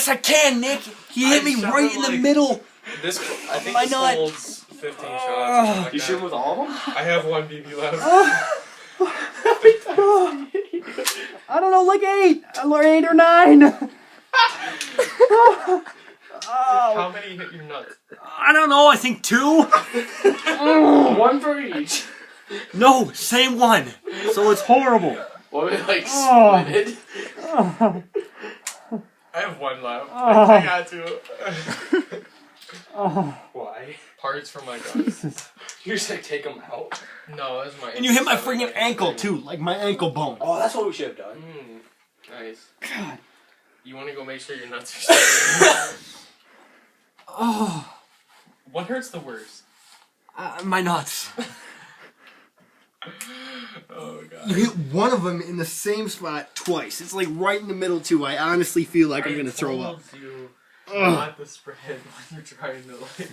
Yes, I can, Nick. He hit me right in the middle. This, I think My this nut. holds 15 shots. Or something like You that. shoot with all of them? I have one BB left. I don't know, like 8 or 8 or 9. How many hit your nuts? I don't know. I think 2. One for each. No, same one. So it's horrible. What if like split it? I have one left. I got to. Why? Parts for my guns. You just like take them out? No, that's my. And you hit my freaking ankle too, like my ankle bone. Oh, that's what we should have done. Nice. God. You want to go make sure your nuts are straight? Oh, What hurts the worst? my nuts. Oh god. You hit one of them in the same spot twice. It's like right in the middle too. I honestly feel like I'm gonna throw up. You not the spread when you're trying to like.